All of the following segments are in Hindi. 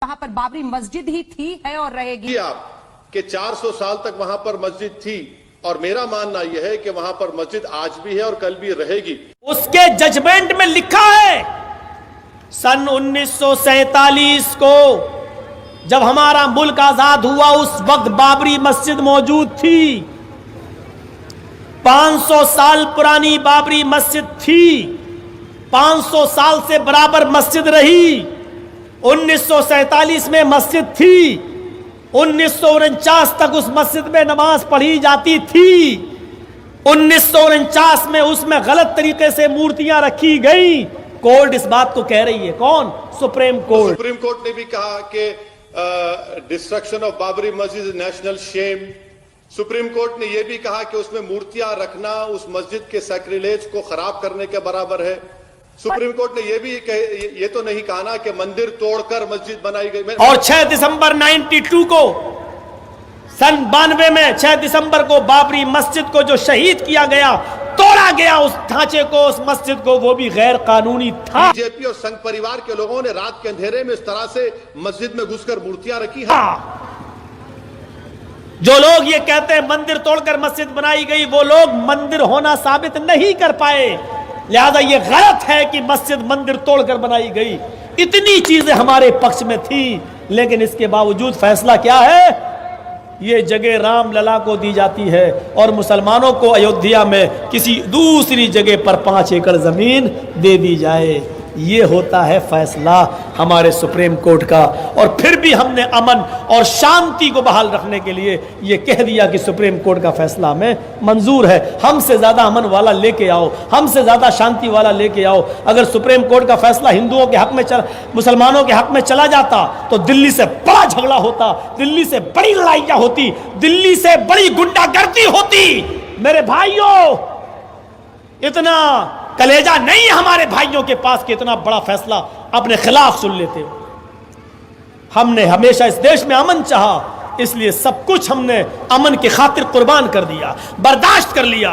वहां पर बाबरी मस्जिद ही थी, है और रहेगी। आप कि 400 साल तक वहां पर मस्जिद थी और मेरा मानना यह है कि वहां पर मस्जिद आज भी है और कल भी रहेगी। उसके जजमेंट में लिखा है सन 1947 को जब हमारा मुल्क आजाद हुआ उस वक्त बाबरी मस्जिद मौजूद थी। 500 साल पुरानी बाबरी मस्जिद थी, 500 साल से बराबर मस्जिद रही। 1947 में मस्जिद थी, 1949 तक उस मस्जिद में नमाज पढ़ी जाती थी। 1949 में उसमें गलत तरीके से मूर्तियां रखी गई। कोर्ट इस बात को कह रही है, कौन? Supreme court. सुप्रीम कोर्ट ने भी कहा कि destruction of Babri Masjid is national shame. Supreme court ने यह भी कहा कि उसमें मूर्तियां रखना उस मस्जिद के सैक्रिलेज को खराब करने के बराबर है। सुप्रीम कोर्ट ने यह भी ये तो नहीं कहा ना कि मंदिर तोड़कर मस्जिद बनाई गई। और 6 दिसंबर 92 को, सन 92 में 6 दिसंबर को बाबरी मस्जिद को जो शहीद किया गया, तोड़ा गया उस ढांचे को, उस मस्जिद को, वो भी गैर कानूनी था। बीजेपी और संघ परिवार के लोगों ने रात के अंधेरे में इस तरह से मस्जिद में घुसकर मूर्तियां रखी है। जो लोग ये कहते हैं मंदिर तोड़कर मस्जिद बनाई गई, वो लोग मंदिर होना साबित नहीं कर पाए। लिहाजा ये गलत है कि मस्जिद मंदिर तोड़कर बनाई गई। इतनी चीजें हमारे पक्ष में थी, लेकिन इसके बावजूद फैसला क्या है? ये जगह राम लला को दी जाती है और मुसलमानों को अयोध्या में किसी दूसरी जगह पर 5 एकड़ जमीन दे दी जाए। ये होता है फैसला हमारे सुप्रीम कोर्ट का। और फिर भी हमने अमन और शांति को बहाल रखने के लिए ये कह दिया कि सुप्रीम कोर्ट का फैसला हमें मंजूर है। हमसे ज्यादा अमन वाला लेके आओ, हमसे ज्यादा शांति वाला लेके आओ। अगर सुप्रीम कोर्ट का फैसला हिंदुओं के हक में मुसलमानों के हक में चला जाता तो दिल्ली से बड़ा झगड़ा होता, दिल्ली से बड़ी लड़ाइयां होती, दिल्ली से बड़ी गुंडागर्दी होती। मेरे भाइयों, इतना कलेजा नहीं है हमारे भाइयों के पास कि इतना बड़ा फैसला अपने खिलाफ सुन लेते हो। हमने हमेशा इस देश में अमन चाहा, इसलिए सब कुछ हमने अमन की खातिर कुर्बान कर दिया, बर्दाश्त कर लिया।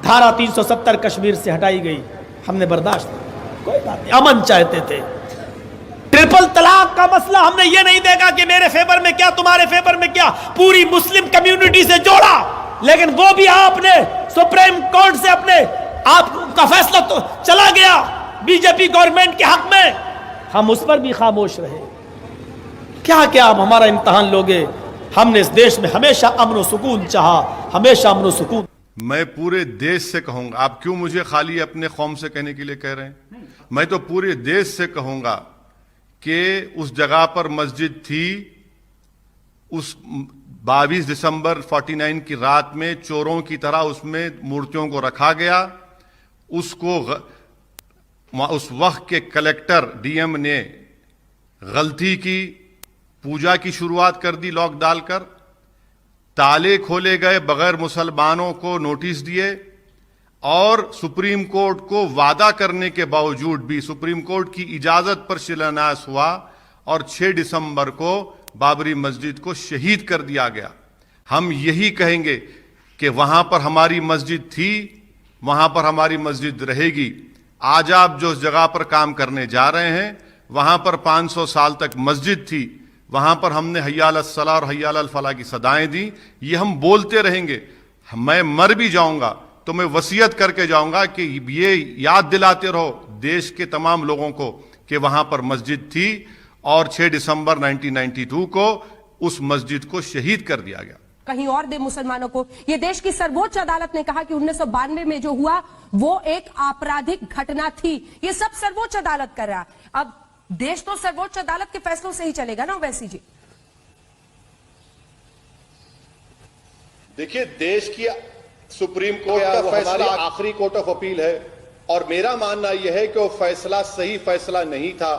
धारा 370 कश्मीर से हटाई गई, हमने बर्दाश्त किया, कोई बात नहीं, अमन चाहते थे। ट्रिपल तलाक का मसला हमने ये नहीं देखा कि मेरे फेवर में क्या, तुम्हारे फेवर में क्या, पूरी मुस्लिम कम्युनिटी से जोड़ा। लेकिन वो भी आपने सुप्रीम कोर्ट से अपने आपका फैसला तो चला गया बीजेपी गवर्नमेंट के हक में, हम उस पर भी खामोश रहे। क्या क्या आप हमारा इम्तिहान लोगे? हमने इस देश में हमेशा अमन और सुकून चाहा, हमेशा अमन और सुकून। मैं पूरे देश से कहूंगा, आप क्यों मुझे खाली अपने कौम से कहने के लिए कह रहे हैं? मैं तो पूरे देश से कहूंगा कि उस जगह पर मस्जिद थी। उस 22 दिसंबर 49 की रात में चोरों की तरह उसमें मूर्तियों को रखा गया। उसको उस वक्त के कलेक्टर डीएम ने गलती की, पूजा की शुरुआत कर दी लॉक डालकर, ताले खोले गए बगैर मुसलमानों को नोटिस दिए और सुप्रीम कोर्ट को वादा करने के बावजूद भी सुप्रीम कोर्ट की इजाजत पर शिलान्यास हुआ और 6 दिसंबर को बाबरी मस्जिद को शहीद कर दिया गया। हम यही कहेंगे कि वहां पर हमारी मस्जिद थी, वहां पर हमारी मस्जिद रहेगी। आज आप जो जगह पर काम करने जा रहे हैं, वहां पर 500 साल तक मस्जिद थी, वहां पर हमने हय्या अलस सलाह और हय्या अलल फलाह की सदाएं दी। ये हम बोलते रहेंगे। मैं मर भी जाऊंगा तो मैं वसीयत करके जाऊंगा कि ये याद दिलाते रहो देश के तमाम लोगों को कि वहां पर मस्जिद थी और 6 दिसंबर 1992 को उस मस्जिद को शहीद कर दिया गया। कहीं और दे मुसलमानों को। यह देश की सर्वोच्च अदालत ने कहा कि 1992 में जो हुआ वो एक आपराधिक घटना थी। ये सब सर्वोच्च अदालत कर रहा है। अब देश तो सर्वोच्च अदालत के फैसलों से ही चलेगा ना वैसी जी। देखिए, देश की सुप्रीम कोर्ट का फैसला आखिरी कोर्ट ऑफ अपील है और मेरा मानना यह है कि वो फैसला सही फैसला नहीं था।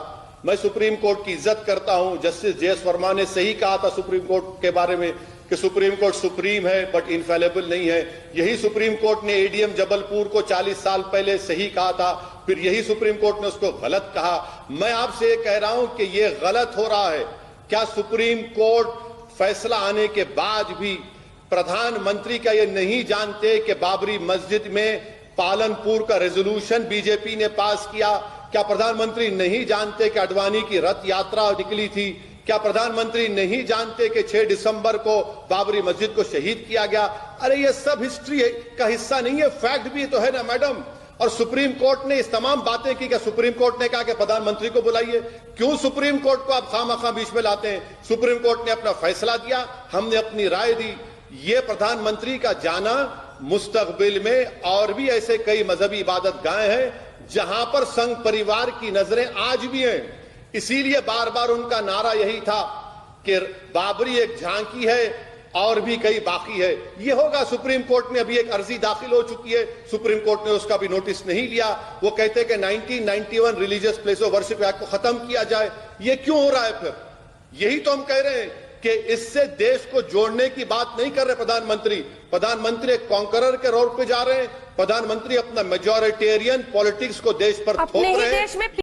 मैं सुप्रीम कोर्ट की इज्जत करता हूं। Justice JS. वर्मा ने सही कहा था सुप्रीम कोर्ट के बारे में कि सुप्रीम कोर्ट सुप्रीम है बट इनफेलेबल नहीं है। यही सुप्रीम कोर्ट ने एडीएम जबलपुर को 40 साल पहले सही कहा था, फिर यही सुप्रीम कोर्ट ने उसको गलत कहा। मैं आपसे ये कह रहा हूं कि ये गलत हो रहा है। क्या सुप्रीम कोर्ट फैसला आने के बाद भी प्रधानमंत्री का ये नहीं जानते कि बाबरी मस्जिद में पालनपुर का रेजोल्यूशन बीजेपी ने पास किया? क्या प्रधानमंत्री नहीं जानते कि अडवाणी की रथ यात्रा निकली थी? क्या प्रधानमंत्री नहीं जानते कि 6 दिसंबर को बाबरी मस्जिद को शहीद किया गया? अरे ये सब हिस्ट्री का हिस्सा नहीं है, फैक्ट भी तो है ना मैडम। और सुप्रीम कोर्ट ने इस तमाम बातें की। क्या सुप्रीम कोर्ट ने कहा कि प्रधानमंत्री को बुलाइए? क्यों सुप्रीम कोर्ट को आप खामखा बीच में लाते हैं? सुप्रीम कोर्ट ने अपना फैसला दिया, हमने अपनी राय दी। ये प्रधानमंत्री का जाना मुस्तकबिल में और भी ऐसे कई मजहबी इबादत गाह हैं जहां पर संघ परिवार की नजरें आज भी हैं। इसीलिए बार बार उनका नारा यही था कि बाबरी एक झांकी है और भी कई बाकी है। ये होगा। सुप्रीम कोर्ट में अभी एक अर्जी दाखिल हो चुकी है, सुप्रीम कोर्ट ने उसका भी नोटिस नहीं लिया। वो कहते हैं कि 1991 religious place of worship act को खत्म किया जाए। ये क्यों हो रहा है फिर? यही तो हम कह रहे हैं कि इससे देश को जोड़ने की बात नहीं कर रहे प्रधानमंत्री। प्रधानमंत्री एक कॉन्करर के रोड पे जा रहे हैं। प्रधानमंत्री अपना मेजॉरिटेरियन पॉलिटिक्स को देश पर थोप अपने ही रहे हैं। देश में